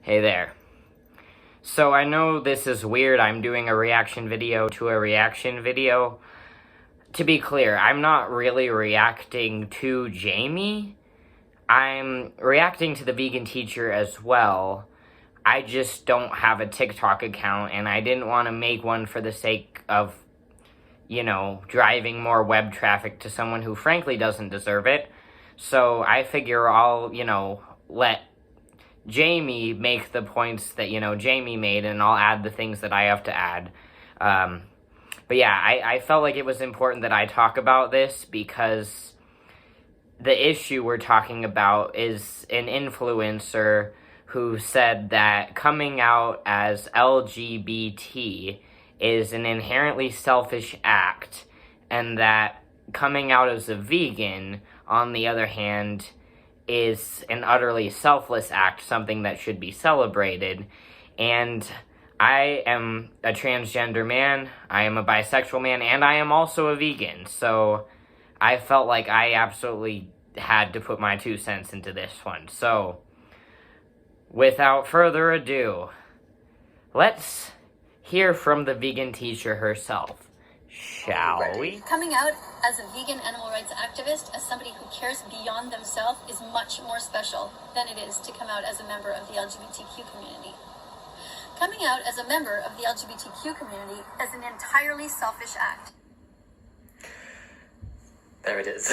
Hey there. So I know this is weird, I'm doing a reaction video to a reaction video. To be clear, I'm not really reacting to Jaime. I'm reacting to the vegan teacher as well. I just don't have a TikTok account, and I didn't want to make one for the sake of, driving more web traffic to someone who frankly doesn't deserve it. So I figure I'll, let Jaime make the points that, Jaime made, and I'll add the things that I have to add. But yeah, I felt like it was important that I talk about this because the issue we're talking about is an influencer who said that coming out as LGBT is an inherently selfish act, and that coming out as a vegan, on the other hand, is an utterly selfless act, something that should be celebrated. And I am a transgender man, I am a bisexual man, and I am also a vegan, so I felt like I absolutely had to put my 2 cents into this one. So, without further ado, let's hear from the vegan teacher herself. Shall we? Coming out as a vegan animal rights activist, as somebody who cares beyond themselves, is much more special than it is to come out as a member of the LGBTQ community. Coming out as a member of the LGBTQ community is an entirely selfish act. There it is.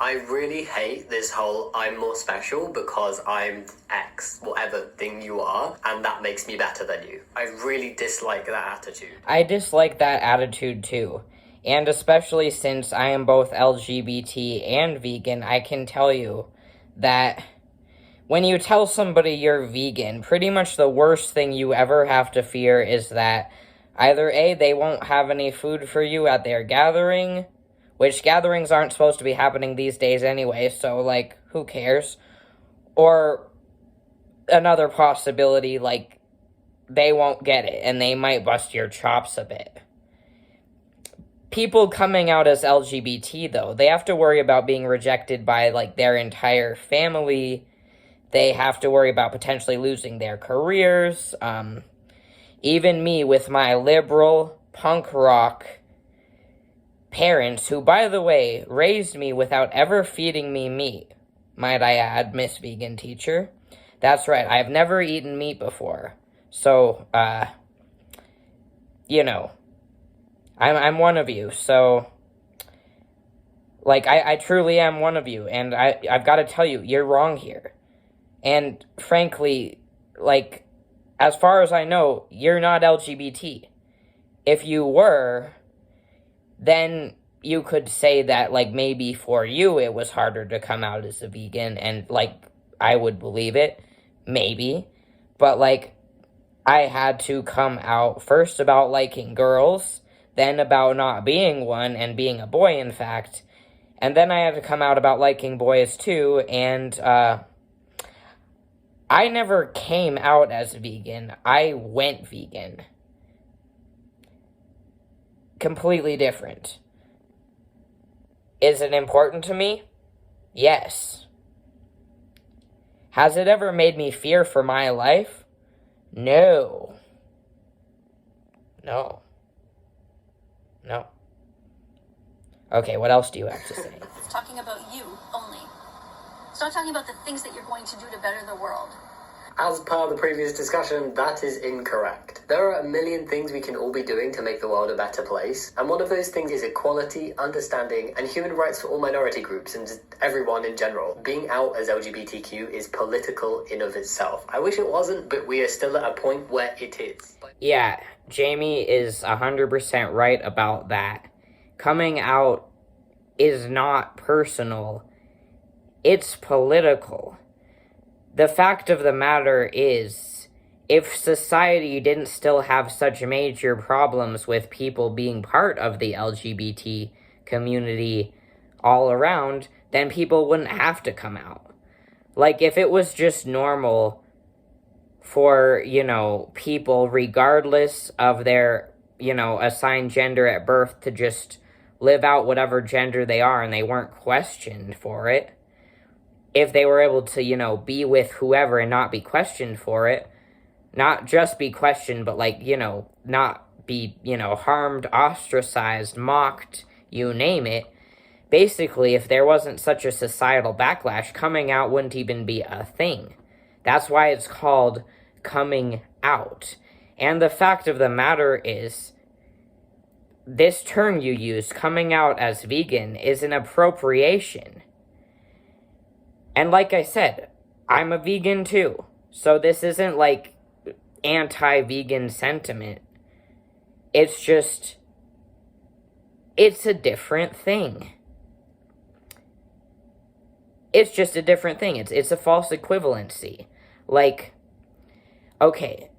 I really hate this whole I'm more special because I'm X, whatever thing you are, and that makes me better than you. I really dislike that attitude. I dislike that attitude too. And especially since I am both LGBT and vegan, I can tell you that when you tell somebody you're vegan, pretty much the worst thing you ever have to fear is that either A, they won't have any food for you at their gathering, which gatherings aren't supposed to be happening these days anyway, so, who cares? Or another possibility, they won't get it, and they might bust your chops a bit. People coming out as LGBT, though, they have to worry about being rejected by, their entire family. They have to worry about potentially losing their careers. Even me with my liberal, punk rock parents, who, by the way, raised me without ever feeding me meat, might I add, Miss Vegan Teacher. That's right, I've never eaten meat before. So, I'm one of you, so, I truly am one of you, and I've got to tell you, you're wrong here. And, frankly, as far as I know, you're not LGBT. If you were, then you could say that, maybe for you it was harder to come out as a vegan, and, I would believe it, maybe, but, I had to come out first about liking girls, then about not being one, and being a boy, in fact, and then I had to come out about liking boys, too, and, I never came out as vegan, I went vegan. Completely different. Is it important to me? Yes. Has it ever made me fear for my life? No. No. Okay, what else do you have to say? It's talking about you only. It's not talking about the things that you're going to do to better the world. As per the previous discussion, that is incorrect. There are a million things we can all be doing to make the world a better place, and one of those things is equality, understanding, and human rights for all minority groups and just everyone in general. Being out as LGBTQ is political in of itself. I wish it wasn't, but we are still at a point where it is. Yeah, Jaime is 100% right about that. Coming out is not personal, it's political. The fact of the matter is, if society didn't still have such major problems with people being part of the LGBT community all around, then people wouldn't have to come out. If it was just normal for, people, regardless of their, assigned gender at birth, to just live out whatever gender they are and they weren't questioned for it, if they were able to, be with whoever and not be questioned for it, not just be questioned, but, like, you know, not be, you know, harmed, ostracized, mocked, you name it. Basically, if there wasn't such a societal backlash, coming out wouldn't even be a thing. That's why it's called coming out. And the fact of the matter is, this term you use, coming out as vegan, is an appropriation. And like I said, I'm a vegan too. So this isn't like anti-vegan sentiment. It's just, it's a different thing. It's just a different thing. It's a false equivalency. Like, okay,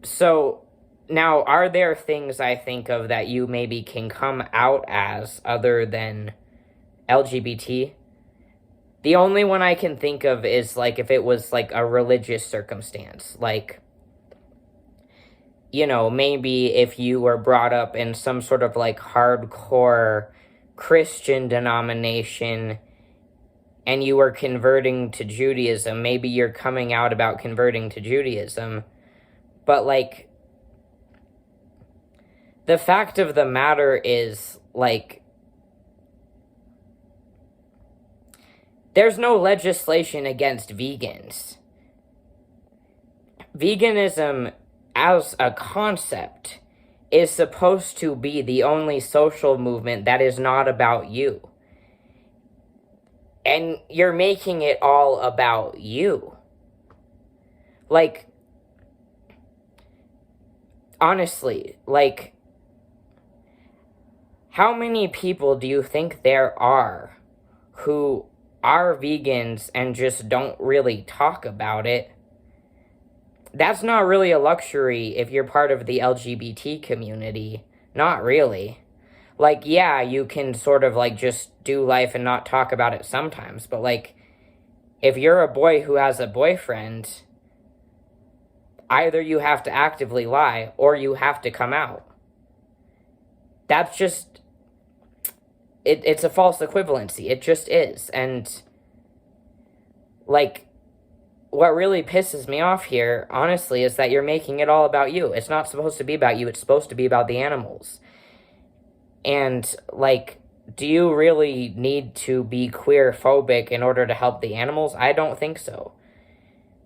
so now are there things I think of that you maybe can come out as other than LGBT? The only one I can think of is, like, if it was, like, a religious circumstance. Like, you know, maybe if you were brought up in some sort of, like, hardcore Christian denomination and you were converting to Judaism, maybe you're coming out about converting to Judaism. But, like, the fact of the matter is, like, there's no legislation against vegans. Veganism, as a concept, is supposed to be the only social movement that is not about you. And you're making it all about you. Like, honestly, like, how many people do you think there are who are vegans and just don't really talk about it? That's not really a luxury if you're part of the LGBT community. Not really. Like, yeah, you can sort of, like, just do life and not talk about it sometimes, but, like, if you're a boy who has a boyfriend, either you have to actively lie or you have to come out. That's just, it's a false equivalency. It just is. And, like, what really pisses me off here, honestly, is that you're making it all about you. It's not supposed to be about you. It's supposed to be about the animals. And, like, do you really need to be queer-phobic in order to help the animals? I don't think so.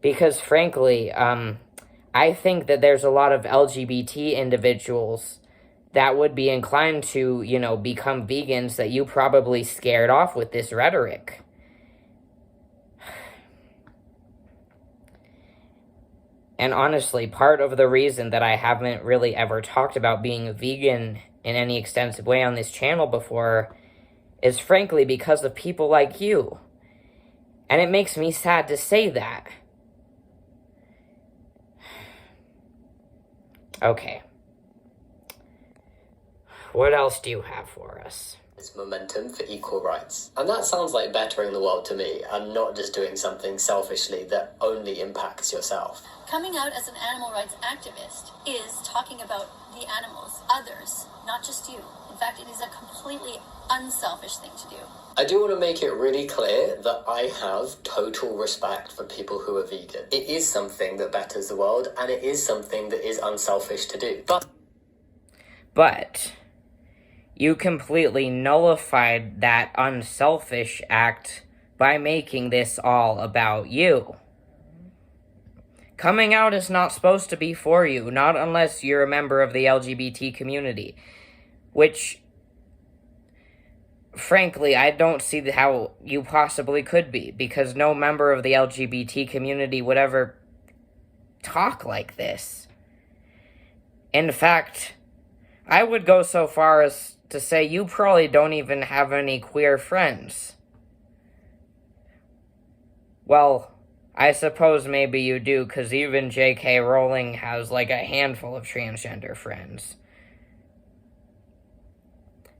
Because, frankly, I think that there's a lot of LGBT individuals that would be inclined to, you know, become vegans that you probably scared off with this rhetoric. And honestly, part of the reason that I haven't really ever talked about being a vegan in any extensive way on this channel before is frankly because of people like you. And it makes me sad to say that. Okay. What else do you have for us? It's momentum for equal rights. And that sounds like bettering the world to me, and not just doing something selfishly that only impacts yourself. Coming out as an animal rights activist is talking about the animals, others, not just you. In fact, it is a completely unselfish thing to do. I do want to make it really clear that I have total respect for people who are vegan. It is something that betters the world, and it is something that is unselfish to do. But you completely nullified that unselfish act by making this all about you. Coming out is not supposed to be for you, not unless you're a member of the LGBT community. Which, frankly, I don't see how you possibly could be, because no member of the LGBT community would ever talk like this. In fact, I would go so far as to say you probably don't even have any queer friends. Well, I suppose maybe you do, because even J.K. Rowling has, like, a handful of transgender friends.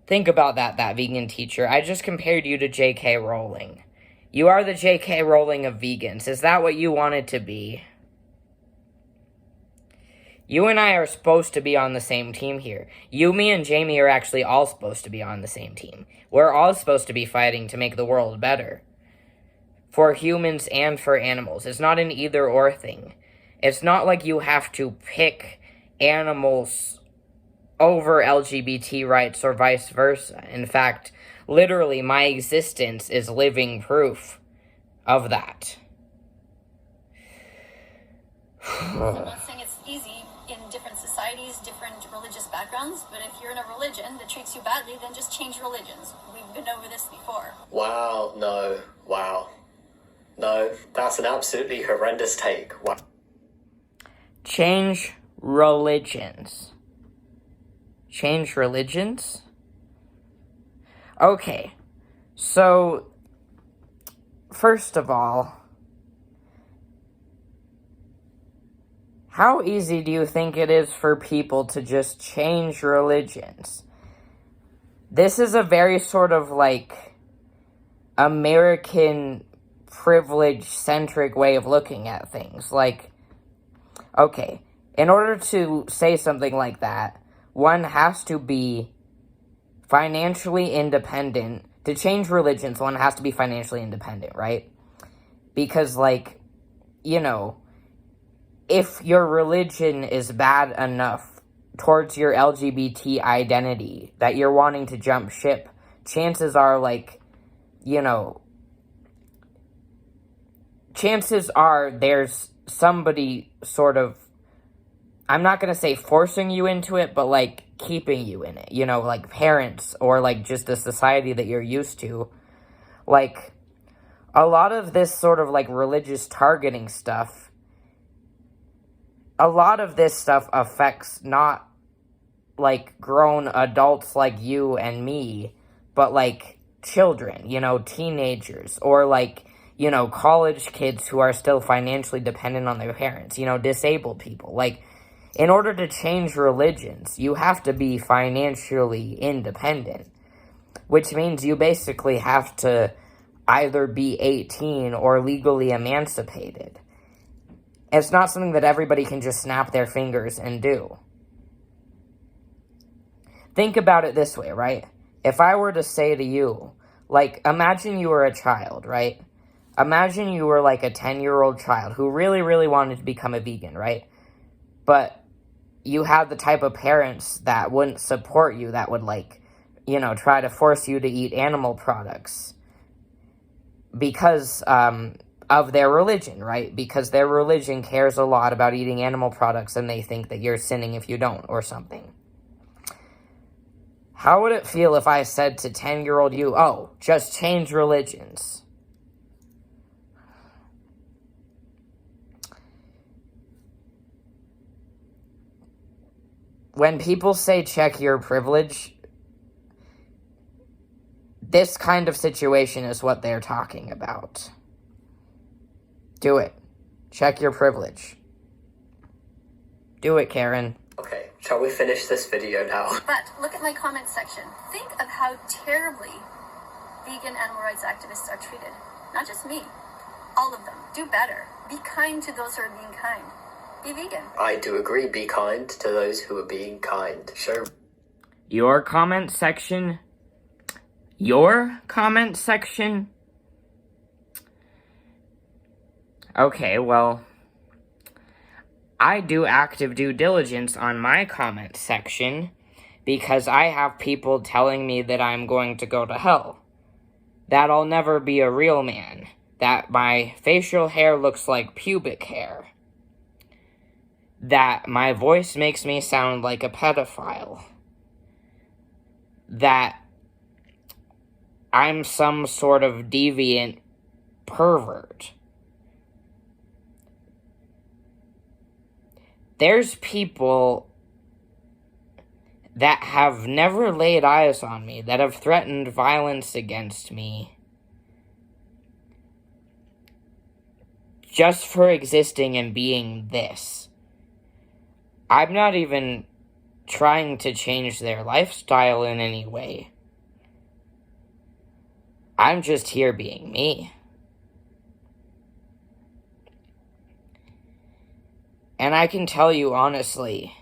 Think about that vegan teacher. I just compared you to J.K. Rowling. You are the J.K. Rowling of vegans. Is that what you wanted to be? You and I are supposed to be on the same team here. You, me, and Jaime are actually all supposed to be on the same team. We're all supposed to be fighting to make the world better. For humans and for animals. It's not an either-or thing. It's not like you have to pick animals over LGBT rights or vice versa. In fact, literally, my existence is living proof of that. I'm not saying it's easy in different societies, different religious backgrounds, but if you're in a religion that treats you badly, then just change religions. We've been over this before. Wow, no, wow. No, that's an absolutely horrendous take. Wow. Change religions. Change religions? Okay, so, first of all, how easy do you think it is for people to just change religions? This is a very sort of, like, American privilege-centric way of looking at things. Like, okay, in order to say something like that, one has to be financially independent. To change religions, one has to be financially independent, right? Because, like, you know, if your religion is bad enough towards your LGBT identity that you're wanting to jump ship, chances are, like, you know, chances are there's somebody sort of, I'm not going to say forcing you into it, but, like, keeping you in it. You know, like, parents or, like, just a society that you're used to. Like, a lot of this sort of, like, religious targeting stuff, a lot of this stuff affects not, like, grown adults like you and me, but, like, children, you know, teenagers, or, like, you know, college kids who are still financially dependent on their parents, you know, disabled people. Like, in order to change religions, you have to be financially independent, which means you basically have to either be 18 or legally emancipated. It's not something that everybody can just snap their fingers and do. Think about it this way, right? If I were to say to you, like, imagine you were a child, right? Imagine you were, like, a 10-year-old child who really, really wanted to become a vegan, right? But you had the type of parents that wouldn't support you, that would, like, you know, try to force you to eat animal products because of their religion, right? Because their religion cares a lot about eating animal products and they think that you're sinning if you don't or something. How would it feel if I said to 10-year-old you, oh, just change religions? When people say check your privilege, this kind of situation is what they're talking about. Do it. Check your privilege. Do it, Karen. Okay, shall we finish this video now? But look at my comment section. Think of how terribly vegan animal rights activists are treated. Not just me. All of them. Do better. Be kind to those who are being kind. Be vegan. I do agree, be kind to those who are being kind. Show Your comment section? Your comment section? Okay, well, I do active due diligence on my comment section because I have people telling me that I'm going to go to hell, that I'll never be a real man, that my facial hair looks like pubic hair, that my voice makes me sound like a pedophile, that I'm some sort of deviant pervert. There's people that have never laid eyes on me, that have threatened violence against me, just for existing and being this. I'm not even trying to change their lifestyle in any way. I'm just here being me. And I can tell you honestly,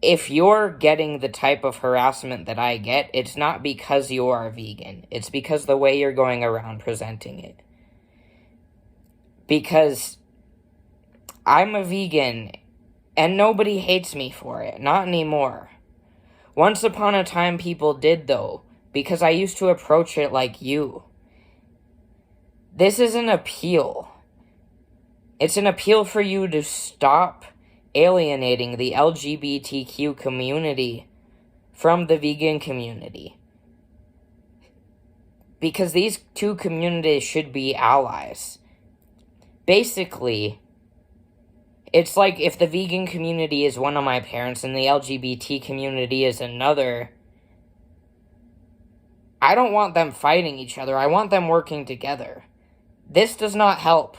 if you're getting the type of harassment that I get, it's not because you are vegan. It's because the way you're going around presenting it. Because I'm a vegan, and nobody hates me for it. Not anymore. Once upon a time, people did, though, because I used to approach it like you. This is an appeal. It's an appeal for you to stop alienating the LGBTQ community from the vegan community. Because these two communities should be allies. Basically, it's like if the vegan community is one of my parents and the LGBT community is another. I don't want them fighting each other. I want them working together. This does not help.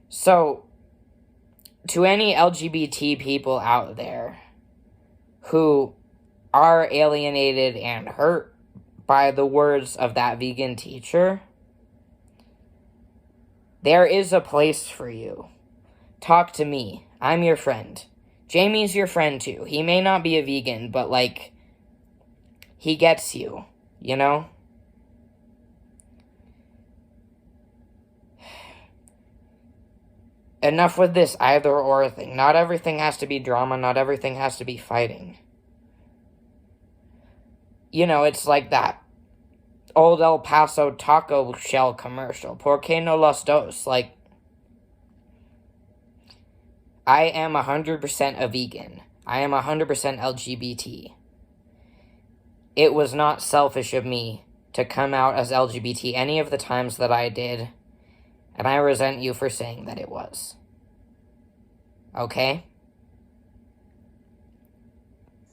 So, to any LGBT people out there who are alienated and hurt by the words of that vegan teacher, there is a place for you. Talk to me. I'm your friend. Jamie's your friend too. He may not be a vegan, but like, he gets you, you know? Enough with this either or thing. Not everything has to be drama, not everything has to be fighting. You know, it's like that old El Paso taco shell commercial. Por qué no los dos? Like, I am 100% a vegan. I am 100% LGBT. It was not selfish of me to come out as LGBT any of the times that I did, and I resent you for saying that it was. Okay?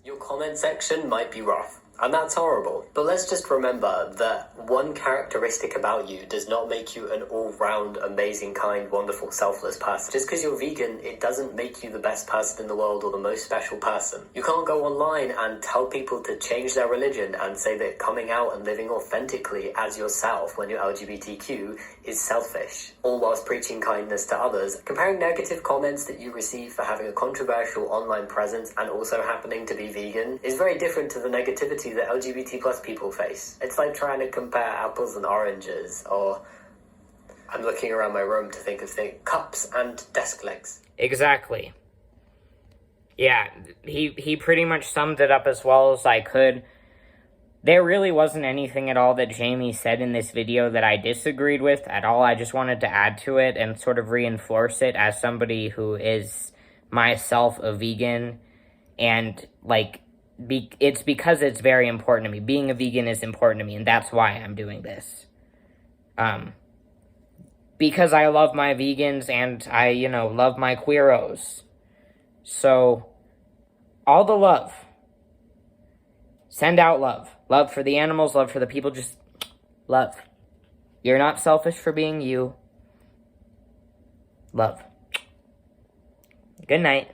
Your comment section might be rough, and that's horrible. But let's just remember that one characteristic about you does not make you an all-round, amazing, kind, wonderful, selfless person. Just because you're vegan, it doesn't make you the best person in the world or the most special person. You can't go online and tell people to change their religion and say that coming out and living authentically as yourself when you're LGBTQ is selfish, all whilst preaching kindness to others. Comparing negative comments that you receive for having a controversial online presence and also happening to be vegan is very different to the negativity that LGBT plus people face. It's like trying to compare apples and oranges, or I'm looking around my room to think of things, cups and desk legs. Exactly. Yeah, he pretty much summed it up as well as I could. There really wasn't anything at all that Jaime said in this video that I disagreed with at all. I just wanted to add to it and sort of reinforce it as somebody who is myself a vegan, and like, it's because it's very important to me. Being a vegan is important to me, and that's why I'm doing this. Because I love my vegans, and I, love my queeros. So, all the love. Send out love. Love for the animals, love for the people, just love. You're not selfish for being you. Love. Good night.